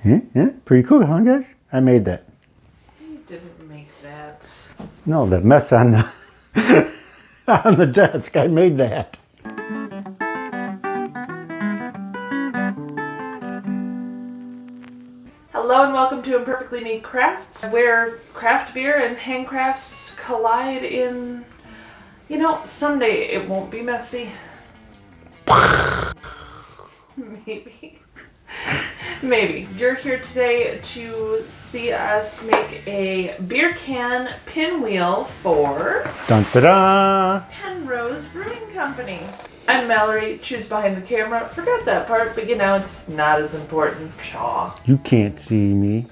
Yeah, pretty cool, huh, guys? I made that. You didn't make that. No, the mess on the on the desk. I made that. Hello and welcome to Imperfectly Made Crafts, where craft beer and handcrafts collide in, someday it won't be messy. Maybe. Maybe. You're here today to see us make a beer can pinwheel for Dun da da! Penrose Brewing Company. I'm Mallory, choose behind the camera. Forgot that part, but it's not as important. Pshaw. You can't see me.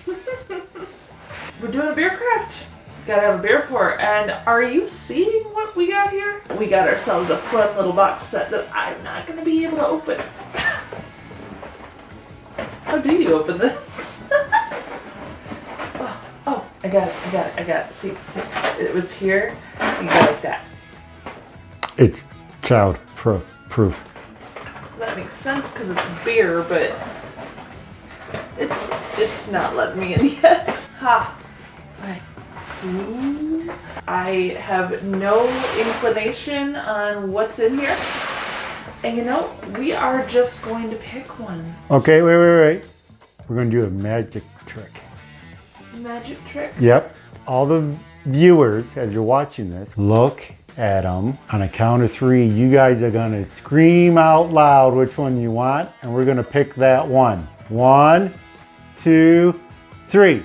We're doing a beer craft. Gotta have a beer pour. And are you seeing what we got here? We got ourselves a fun little box set that I'm not gonna be able to open. How do you open this? oh, I got it. See, it was here. You go like that. It's child proof. That makes sense because it's beer, but it's not letting me in yet. Ha! Ooh. I have no inclination on what's in here. And we are just going to pick one. Okay, wait. We're going to do a magic trick. Magic trick? Yep. All the viewers, as you're watching this, look at them. On a count of 3, you guys are going to scream out loud which one you want, and we're going to pick that one. 1, 2, 3.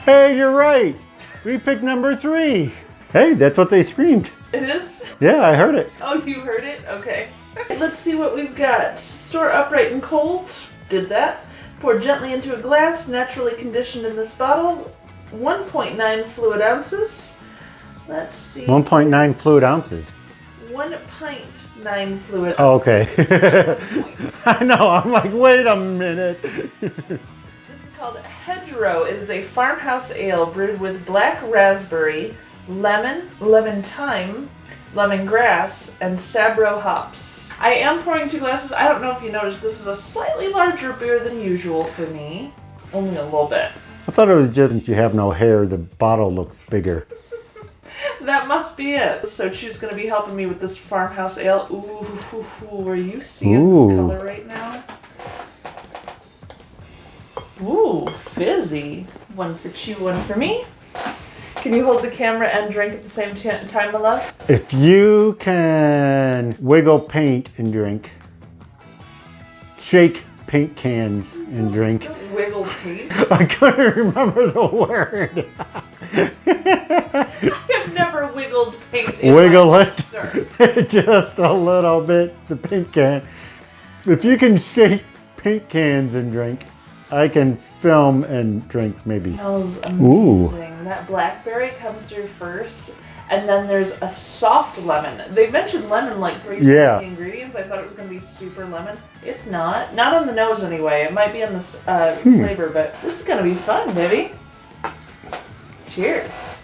Hey, you're right. We picked number 3. Hey, that's what they screamed. It is? Yeah, I heard it. Oh, you heard it? Okay. Let's see what we've got. Store upright and cold. Did that. Pour gently into a glass, naturally conditioned in this bottle. 1.9 fluid ounces. Let's see. 1.9 fluid ounces. 1.9 fluid ounces. Oh, okay. I know, I'm like, wait a minute. This is called Hedgerow. It is a farmhouse ale brewed with black raspberry, lemon thyme, lemongrass, and Sabro hops. I am pouring 2 glasses. I don't know if you noticed, this is a slightly larger beer than usual for me. Only a little bit. I thought it was just since you have no hair, the bottle looks bigger. That must be it. So Chu's going to be helping me with this farmhouse ale. Ooh, are you seeing this color right now? Ooh, fizzy. One for Chu, one for me. Can you hold the camera and drink at the same time, my love? If you can wiggle paint and drink, shake paint cans and drink. Wiggle paint? I couldn't remember the word. I've never wiggled paint in Wiggle my it life, sir. just a little bit, the paint can. If you can shake paint cans and drink, I can film and drink maybe. Smells amazing. Ooh. That blackberry comes through first, and then there's a soft lemon. They mentioned lemon like 3 times in the ingredients. I thought it was going to be super lemon. It's not. Not on the nose anyway. It might be on the flavor, but this is going to be fun, baby. Cheers.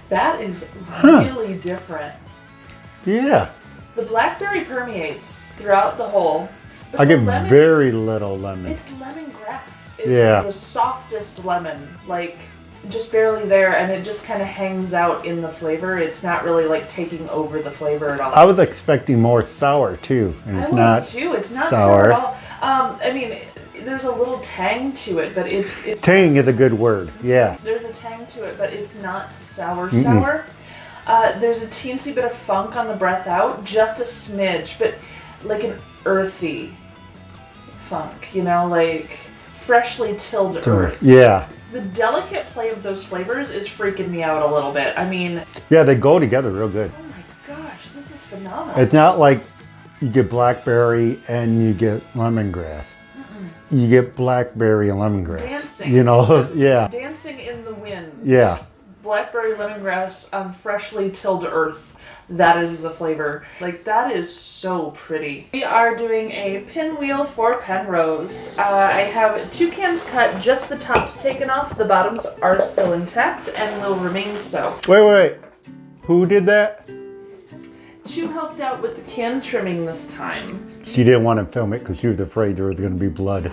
That is really different. Yeah. The blackberry permeates throughout the whole. I get very little lemon. It's lemongrass. It's the softest lemon, like just barely there, and it just kind of hangs out in the flavor. It's not really like taking over the flavor at all. I was expecting more sour too, and it's not too. It's not sour at all. I mean, there's a little tang to it, but it's tang is a good word. Yeah. There's a tang to it, but it's not sour. There's a teensy bit of funk on the breath out, just a smidge, but like an earthy funk, like freshly tilled earth. Yeah. The delicate play of those flavors is freaking me out a little bit. I mean... Yeah, they go together real good. Oh my gosh, this is phenomenal. It's not like you get blackberry and you get lemongrass. You get blackberry and lemongrass. Dancing. Yeah. Dancing in the wind. Yeah. Blackberry lemongrass on freshly tilled earth. That is the flavor. Like, that is so pretty. We are doing a pinwheel for Penrose. I have 2 cans cut, just the tops taken off. The bottoms are still intact and will remain so. Wait. Who did that? Sue helped out with the can trimming this time. She didn't want to film it because she was afraid there was going to be blood.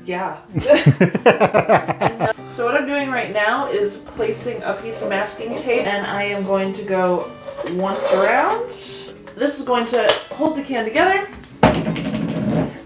Yeah. So what I'm doing right now is placing a piece of masking tape, and I am going to go once around. This is going to hold the can together,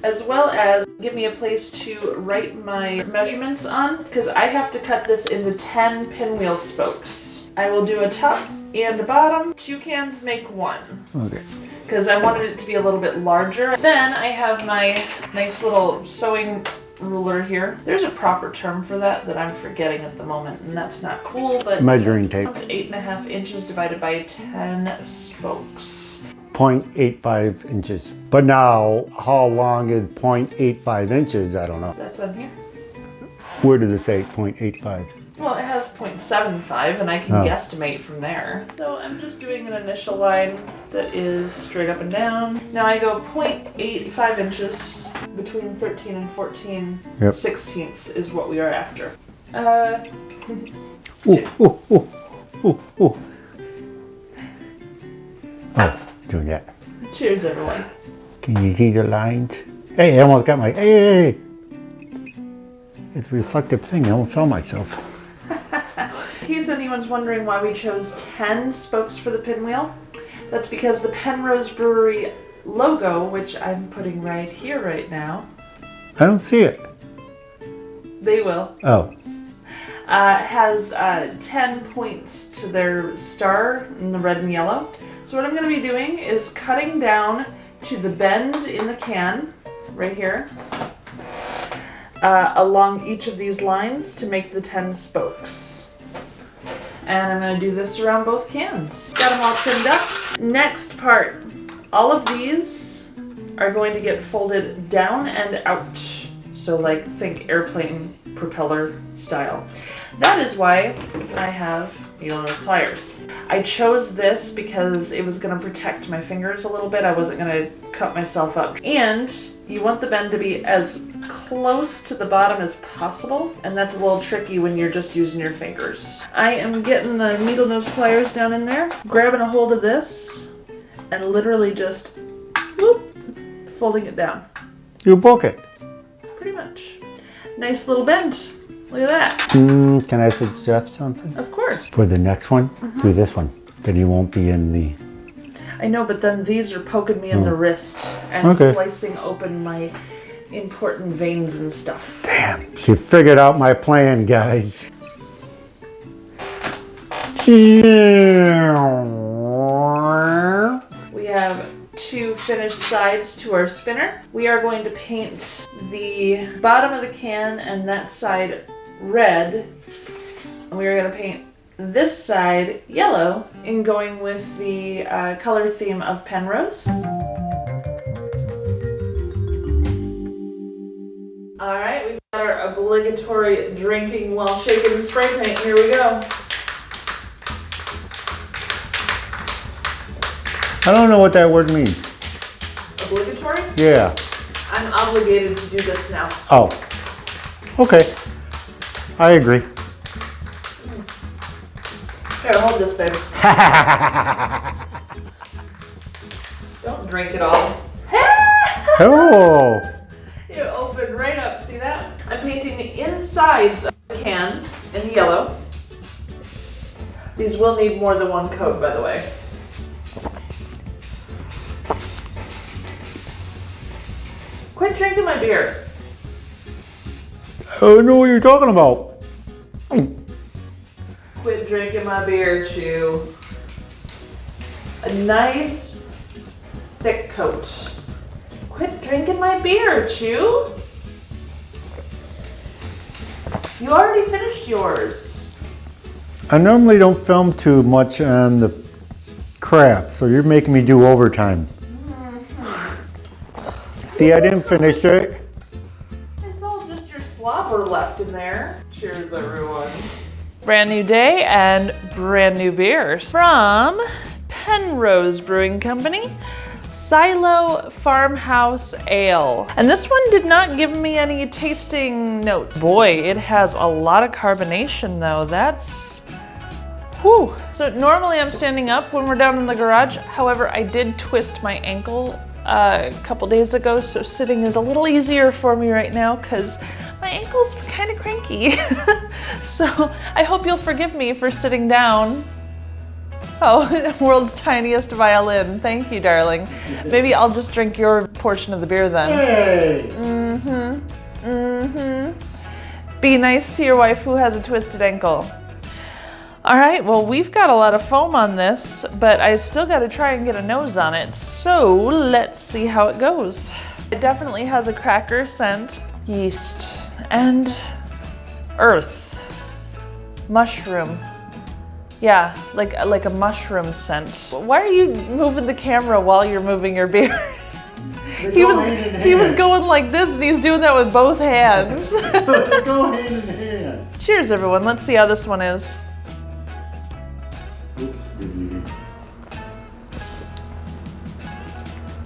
as well as give me a place to write my measurements on, because I have to cut this into 10 pinwheel spokes. I will do a top and a bottom. 2 cans make 1. Okay. Because I wanted it to be a little bit larger. Then I have my nice little sewing ruler here. There's a proper term for that I'm forgetting at the moment, and that's not cool, but Measuring tape. 8.5 inches divided by 10 spokes. 0.85 inches. But now, how long is 0.85 inches? I don't know. That's on here. Where does it say 0.85? Well, it has 0.75, and I can guesstimate from there. So I'm just doing an initial line that is straight up and down. Now I go 0.85 inches between 13 and 14 sixteenths is what we are after. Oh, doing that. Cheers, everyone. Can you see the lines? Hey, I almost got my, hey. It's a reflective thing, I won't saw myself. In case anyone's wondering why we chose 10 spokes for the pinwheel, that's because the Penrose Brewery logo, which I'm putting right here right now. I don't see it. They will. Oh. Has 10 points to their star in the red and yellow. So what I'm going to be doing is cutting down to the bend in the can, right here, along each of these lines to make the 10 spokes. And I'm going to do this around both cans. Got them all trimmed up. Next part, all of these are going to get folded down and out. So like, think airplane propeller style. That is why I have needle nose pliers. I chose this because it was going to protect my fingers a little bit. I wasn't going to cut myself up. And you want the bend to be as close to the bottom as possible, and that's a little tricky when you're just using your fingers. I am getting the needle nose pliers down in there, grabbing a hold of this, and literally just whoop, folding it down. You broke it. Pretty much. Nice little bend. Look at that. Can I suggest something? Of course. For the next one, do this one. Then you won't be in the... I know, but then these are poking me in the wrist and slicing open my important veins and stuff. Damn, she figured out my plan, guys. We have 2 finished sides to our spinner. We are going to paint the bottom of the can and that side red. And we are going to paint this side yellow in going with the color theme of Penrose. Alright, we've got our obligatory drinking while shaking spray paint. Here we go. I don't know what that word means. Obligatory? Yeah. I'm obligated to do this now. Oh. Okay. I agree. Here, hold this, baby. Don't drink it all. Oh. It opened right up, see that? I'm painting the insides of the can in yellow. These will need more than 1 coat, by the way. Quit drinking my beer. I don't know what you're talking about. Quit drinking my beer, Chew. A nice, thick coat. Quit drinking my beer, Chew. You already finished yours. I normally don't film too much on the craft, so you're making me do overtime. See, I didn't finish it. It's all just your slobber left in there. Cheers, everyone. Brand new day and brand new beers from Penrose Brewing Company. Silo Farmhouse Ale. And this one did not give me any tasting notes. Boy, it has a lot of carbonation though. That's Whew. So normally I'm standing up when we're down in the garage. However, I did twist my ankle a couple days ago, so sitting is a little easier for me right now because my ankle's kind of cranky. So I hope you'll forgive me for sitting down. Oh, world's tiniest violin. Thank you, darling. Maybe I'll just drink your portion of the beer then. Hey! Be nice to your wife who has a twisted ankle. All right, well, we've got a lot of foam on this, but I still got to try and get a nose on it. So let's see how it goes. It definitely has a cracker scent, yeast, and earth, mushroom. Yeah, like a mushroom scent. Why are you moving the camera while you're moving your beer? He was going like this and he's doing that with both hands. They go hand in hand. Cheers, everyone. Let's see how this one is.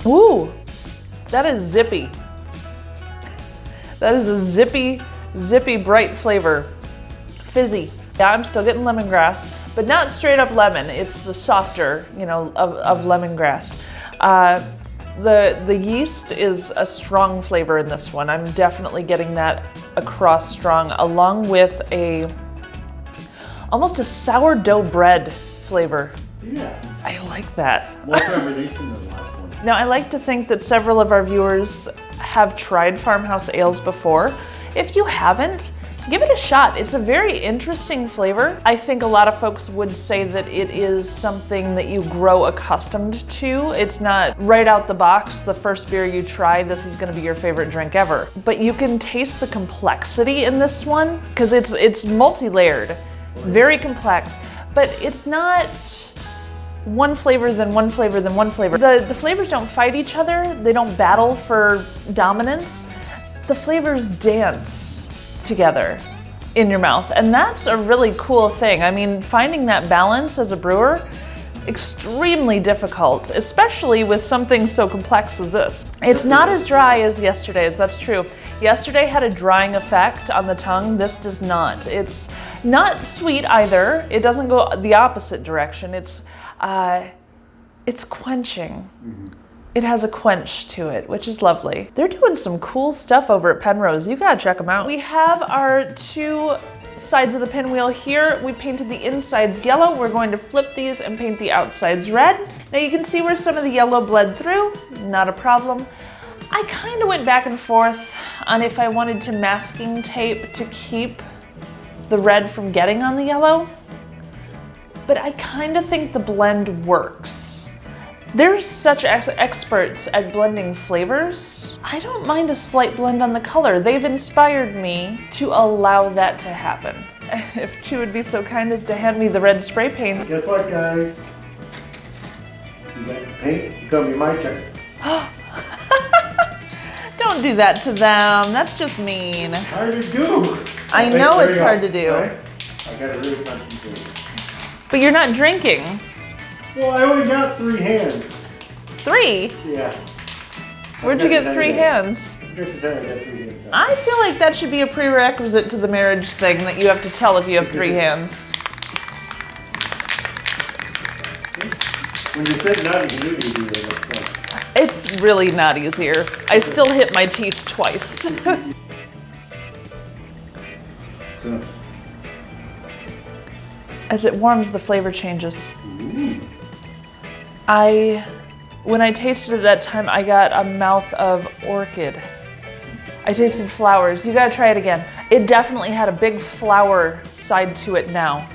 Ooh, that is zippy. That is a zippy, bright flavor. Fizzy. Yeah, I'm still getting lemongrass, but not straight up lemon. It's the softer, you know, of lemongrass. The yeast is a strong flavor in this one. I'm definitely getting that across strong, along with almost a sourdough bread flavor. Yeah. I like that. More combination than the last one. Now, I like to think that several of our viewers have tried farmhouse ales before. If you haven't, give it a shot. It's a very interesting flavor. I think a lot of folks would say that it is something that you grow accustomed to. It's not right out the box, the first beer you try, this is gonna be your favorite drink ever. But you can taste the complexity in this one, because it's multi-layered, very complex, but it's not one flavor, then one flavor, then one flavor. The flavors don't fight each other, they don't battle for dominance. The flavors dance together in your mouth, and that's a really cool thing. I mean, finding that balance as a brewer, extremely difficult, especially with something so complex as this. It's not as dry as yesterday's, that's true. Yesterday had a drying effect on the tongue, this does not. It's not sweet either, it doesn't go the opposite direction, it's quenching. It has a quench to it, which is lovely. They're doing some cool stuff over at Penrose. You gotta check them out. We have our two sides of the pinwheel here. We painted the insides yellow. We're going to flip these and paint the outsides red. Now you can see where some of the yellow bled through, not a problem. I kind of went back and forth on if I wanted to masking tape to keep the red from getting on the yellow, but I kind of think the blend works. They're such experts at blending flavors. I don't mind a slight blend on the color. They've inspired me to allow that to happen. If she would be so kind as to hand me the red spray paint. Guess what, guys? You like to paint? It's gonna be my turn. Don't do that to them. That's just mean. Hard to do. I know it's hard to do. Right? I gotta really concentrate. But you're not drinking. Well, I only got 3 hands. 3? Yeah. Where'd you get 3 hands? I feel like that should be a prerequisite to the marriage thing, that you have to tell if you have 3 hands. When you're sitting out, you can do it. It's really not easier. I still hit my teeth twice. As it warms, the flavor changes. Ooh. When I tasted it that time, I got a mouth of orchid. I tasted flowers. You gotta try it again. It definitely had a big flower side to it now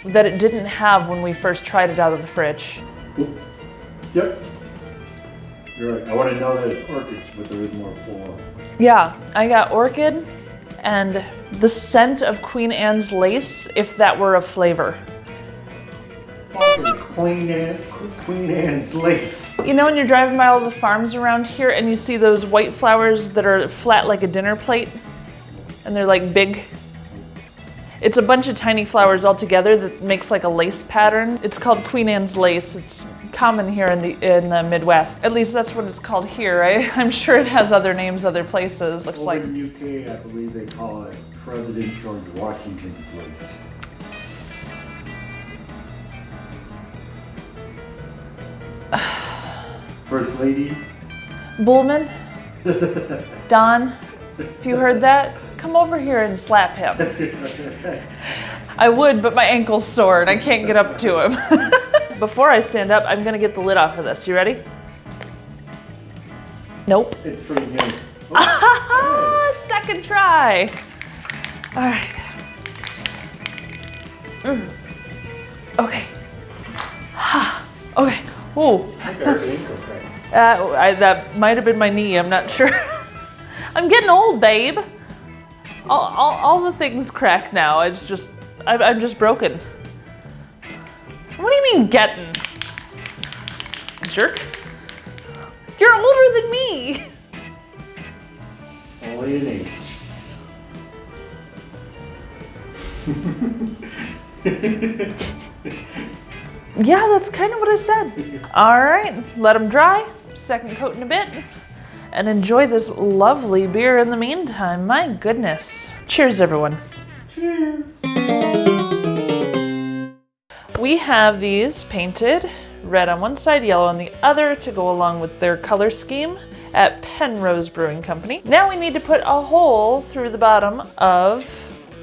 that it didn't have when we first tried it out of the fridge. Yep. You're right. I want to know that it's orchids, but there is more floral. Yeah, I got orchid and the scent of Queen Anne's lace, if that were a flavor. Queen Anne's lace. You know when you're driving by all the farms around here and you see those white flowers that are flat like a dinner plate? And they're like big? It's a bunch of tiny flowers all together that makes like a lace pattern. It's called Queen Anne's lace. It's common here in the Midwest. At least that's what it's called here. I'm sure it has other names other places. Looks like in the UK, I believe they call it President George Washington's lace. First lady. Bullman, Don, if you heard that, come over here and slap him. I would, but my ankle's sore and I can't get up to him. Before I stand up, I'm gonna get the lid off of this. You ready? Nope. It's pretty good. Second try. All right. Okay. Okay. Ooh. I think our ankle cracked. That might have been my knee. I'm not sure. I'm getting old, babe. All the things crack now. It's just I'm just broken. What do you mean getting? Jerk. You're older than me. Only an age. Yeah, that's kind of what I said. All right, let them dry. Second coat in a bit. And enjoy this lovely beer in the meantime. My goodness. Cheers, everyone. Cheers. We have these painted red on one side, yellow on the other to go along with their color scheme at Penrose Brewing Company. Now we need to put a hole through the bottom of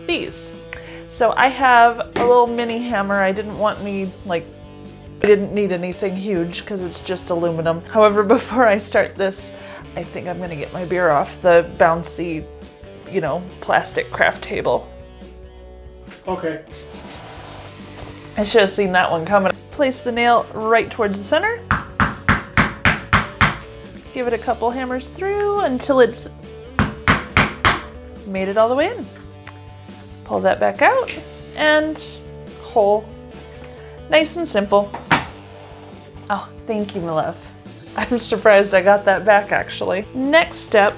these. So I have a little mini hammer. I didn't need anything huge because it's just aluminum. However, before I start this, I think I'm gonna get my beer off the bouncy, plastic craft table. Okay. I should have seen that one coming. Place the nail right towards the center. Give it a couple hammers through until it's made it all the way in. Pull that back out and hole. Nice and simple. Oh, thank you, my love. I'm surprised I got that back actually. Next step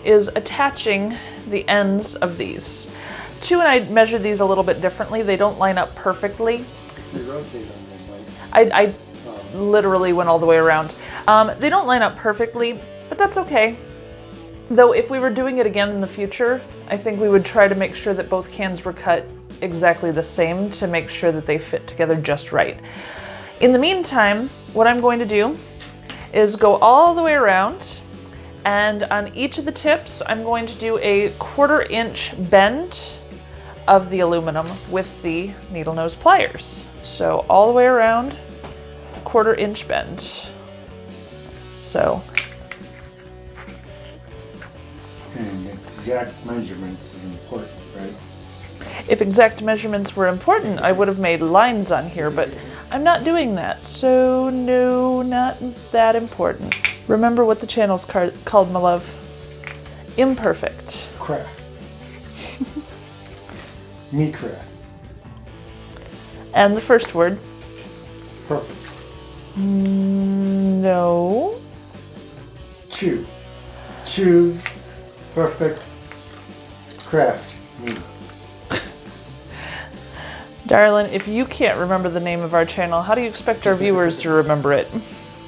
is attaching the ends of these. Two and I measured these a little bit differently. They don't line up perfectly. You rotate on them, I literally went all the way around. They don't line up perfectly, but that's okay. Though if we were doing it again in the future, I think we would try to make sure that both cans were cut exactly the same to make sure that they fit together just right. In the meantime, what I'm going to do is go all the way around, and on each of the tips, I'm going to do a 1/4 inch bend of the aluminum with the needle nose pliers. So all the way around, 1/4 inch bend. So. And exact measurements is important, right? If exact measurements were important, I would have made lines on here, but I'm not doing that, so no, not that important. Remember what the channel's called, my love. Imperfect. Craft. Me craft. And the first word. Perfect. No. Chew. Choose. Perfect. Craft. Me. Darling, if you can't remember the name of our channel, how do you expect our viewers to remember it?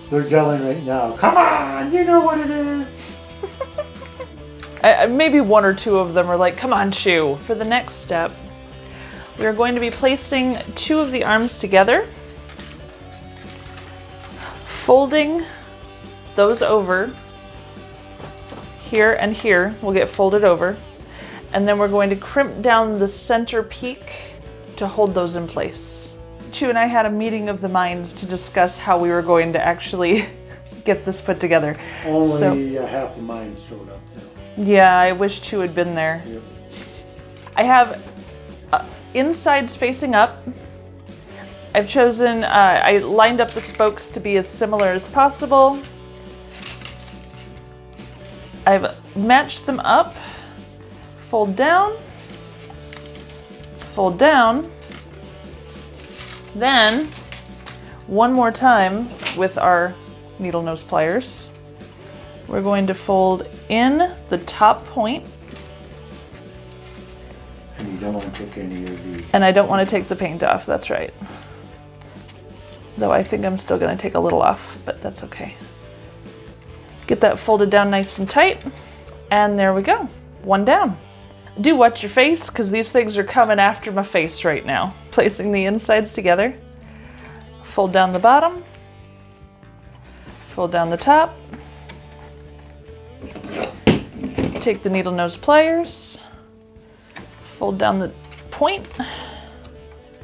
They're yelling right now. Come on, you know what it is. Maybe one or two of them are like, come on, Chew. For the next step, we are going to be placing two of the arms together, folding those over. Here and here will get folded over, and then we're going to crimp down the center peak to hold those in place. Chew and I had a meeting of the minds to discuss how we were going to actually get this put together. Only half of mine showed up though. Yeah, I wish Chew had been there. Yep. I have insides facing up. I've chosen, I lined up the spokes to be as similar as possible. I've matched them up, fold down, fold down, then one more time with our needle nose pliers, we're going to fold in the top point. And you don't want to take any of the... And I don't want to take the paint off, that's right. Though I think I'm still going to take a little off, but that's okay. Get that folded down nice and tight, and there we go, one down. Do watch your face, because these things are coming after my face right now. Placing the insides together, fold down the bottom, Fold down the top. Take the needle nose pliers. Fold down the point.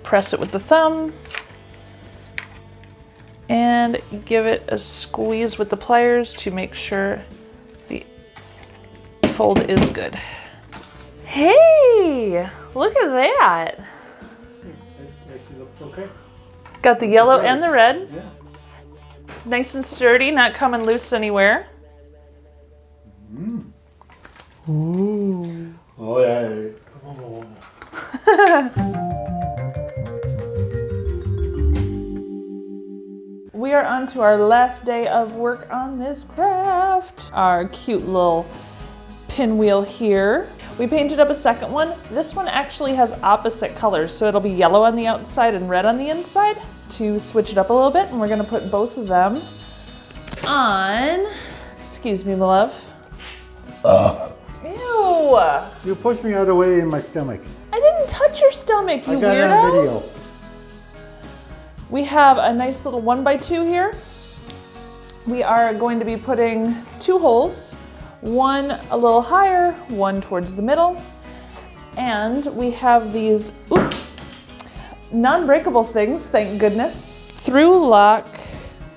Press it with the thumb. And give it a squeeze with the pliers to make sure the fold is good. Hey, look at that. Actually looks okay. Got the yellow and the red. Yeah. Nice and sturdy, not coming loose anywhere. Ooh. Oh yeah. Oh. We are on to our last day of work on this craft. Our cute little pinwheel here. We painted up a second one. This one actually has opposite colors, so it'll be yellow on the outside and red on the inside to switch it up a little bit, and we're gonna put both of them on, excuse me, my love. Ew. You pushed me out of the way in my stomach. I didn't touch your stomach, you I got weirdo. it on video. We have a nice little 1x2 here. We are going to be putting 2 holes, one a little higher, one towards the middle. And we have these non-breakable things, thank goodness. Thru lock,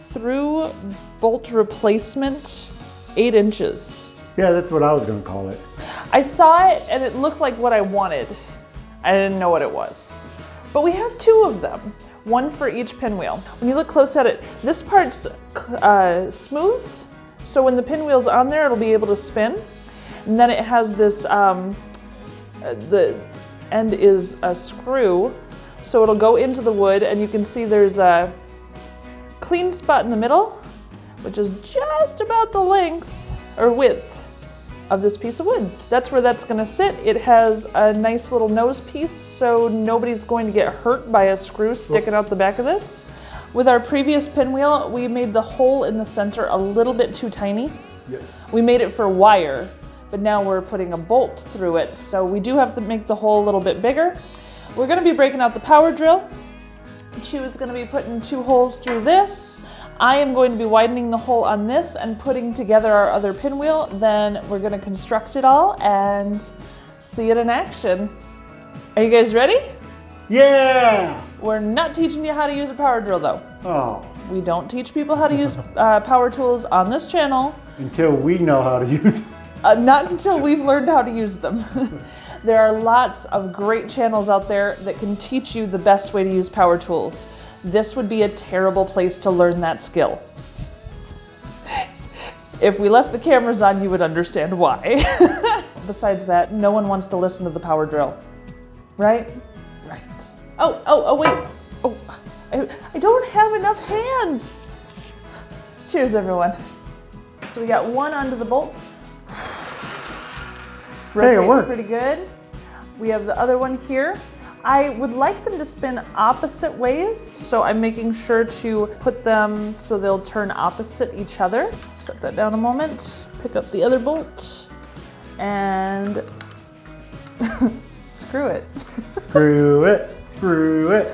Thru bolt replacement, 8 inches. Yeah, that's what I was gonna call it. I saw it and it looked like what I wanted. I didn't know what it was. But we have 2 of them, one for each pinwheel. When you look close at it, this part's smooth, so when the pinwheel's on there, it'll be able to spin. And then it has this, the end is a screw, so it'll go into the wood, and you can see there's a clean spot in the middle, which is just about the length or width of this piece of wood. So that's where that's gonna sit. It has a nice little nose piece, so nobody's going to get hurt by a screw sticking out the back of this. With our previous pinwheel, we made the hole in the center a little bit too tiny. Yes. We made it for wire, but now we're putting a bolt through it, so we do have to make the hole a little bit bigger. We're gonna be breaking out the power drill. Chu is gonna be putting 2 holes through this. I am going to be widening the hole on this and putting together our other pinwheel. Then we're gonna construct it all and see it in action. Are you guys ready? Yeah! We're not teaching you how to use a power drill though. Oh. We don't teach people how to use power tools on this channel. Until we know how to use it. Not until we've learned how to use them. There are lots of great channels out there that can teach you the best way to use power tools. This would be a terrible place to learn that skill. If we left the cameras on, you would understand why. Besides that, no one wants to listen to the power drill, right? Right. Oh, wait. Oh, I don't have enough hands. Cheers, everyone. So we got one onto the bolt. Hey, it works. Pretty good. We have the other one here. I would like them to spin opposite ways, so I'm making sure to put them so they'll turn opposite each other. Set that down a moment, pick up the other bolt, and screw it. Screw it, screw it.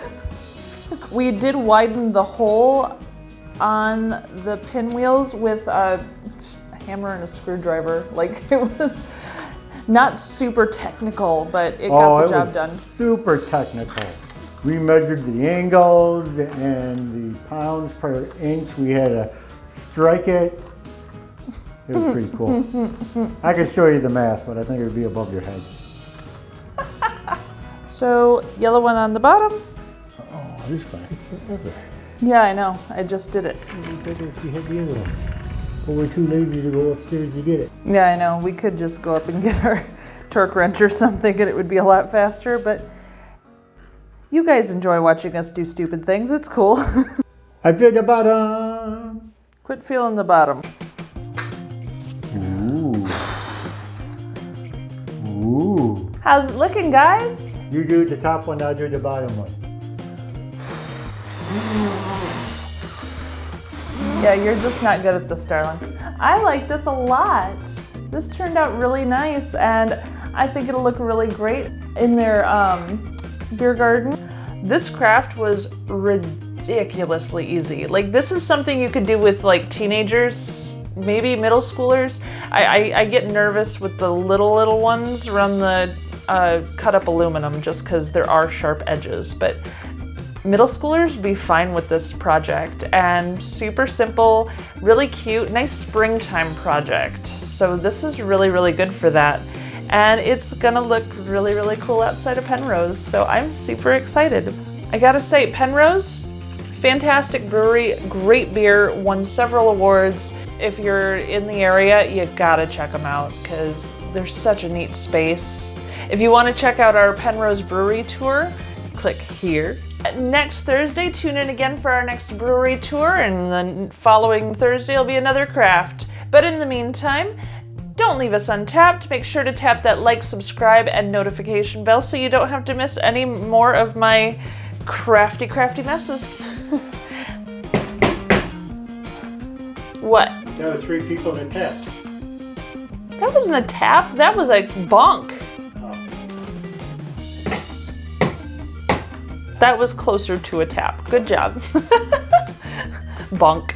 We did widen the hole on the pinwheels with a hammer and a screwdriver. Like, it was not super technical, but it got the job done. Super technical. We measured the angles and the pounds per inch. We had to strike it. It was pretty cool. I could show you the math, but I think it would be above your head. So, yellow one on the bottom. Oh, this guy takes forever. Yeah, I know. I just did it. It would be better if you had the other one. But we're too lazy to go upstairs to get it. Yeah, I know. We could just go up and get our torque wrench or something and it would be a lot faster, but you guys enjoy watching us do stupid things. It's cool. I feel the bottom. Quit feeling the bottom. Ooh. Ooh. How's it looking, guys? You do the top one, I'll do the bottom one. Yeah, you're just not good at this, darling. I like this a lot. This turned out really nice, and I think it'll look really great in their beer garden. This craft was ridiculous. ridiculously easy. Like, this is something you could do with like teenagers, maybe middle schoolers. I get nervous with the little ones around the cut up aluminum just because there are sharp edges, but middle schoolers would be fine with this project. And super simple, really cute, nice springtime project. So this is really good for that. And it's gonna look really cool outside of Penrose, so I'm super excited. I gotta say, Penrose, fantastic brewery, great beer, won several awards. If you're in the area, you gotta check them out because they're such a neat space. If you want to check out our Penrose Brewery tour, click here. Next Thursday, tune in again for our next brewery tour, and the following Thursday will be another craft. But in the meantime, don't leave us untapped. Make sure to tap that like, subscribe, and notification bell so you don't have to miss any more of my crafty messes. What? There were 3 people that tapped. That wasn't a tap, that was a bonk. That was closer to a tap. Good job. Bonk.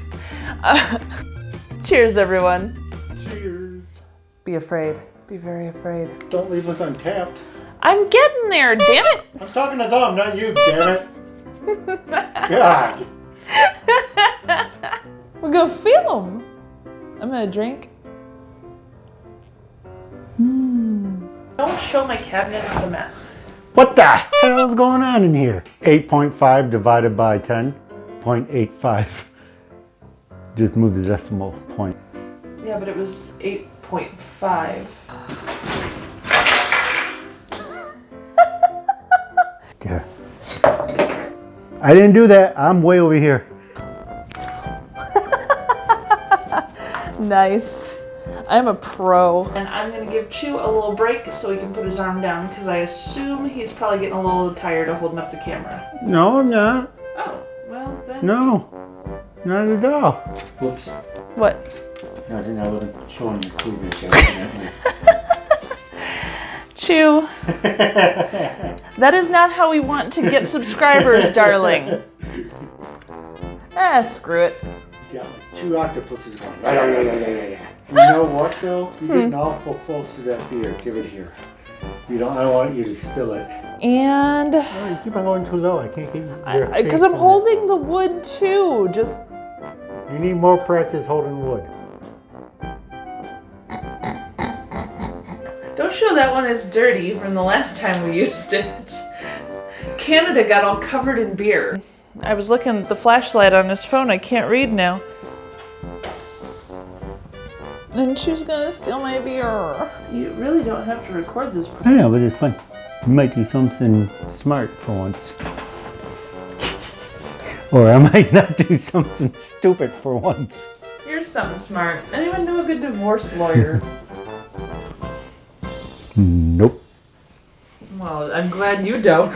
Cheers, everyone. Cheers. Be afraid. Be very afraid. Don't leave us untapped. I'm getting there, damn it. I'm talking to them, not you, damn it. God. We're gonna film. I'm gonna drink. Don't show my cabinet, it's a mess. What the hell is going on in here? 8.5 divided by 10.85. Just move the decimal point. Yeah, but it was 8.5. Yeah. I didn't do that. I'm way over here. Nice. I'm a pro. And I'm gonna give Chew a little break so he can put his arm down because I assume he's probably getting a little tired of holding up the camera. No, I'm not. Oh, well then. No, not at all. Whoops. What? Nothing. I wasn't showing you cleavage accidentally. Chew. That is not how we want to get subscribers, darling. Ah, screw it. Yeah, like 2 octopuses going. Yeah. You know what though? You're getting awful close to that beer. Give it here. I don't want you to spill it. And No, you keep on going too low. I can't get your because face I'm in holding the wood too. Just it. You need more practice holding wood. don't show that one as dirty from the last time we used it. Canada got all covered in beer. I was looking at the flashlight on his phone. I can't read now. And she's gonna steal my beer. You really don't have to record this. I know, but it's fun. You might do something smart for once. Or I might not do something stupid for once. You're something smart. Anyone know a good divorce lawyer? Nope. Well, I'm glad you don't.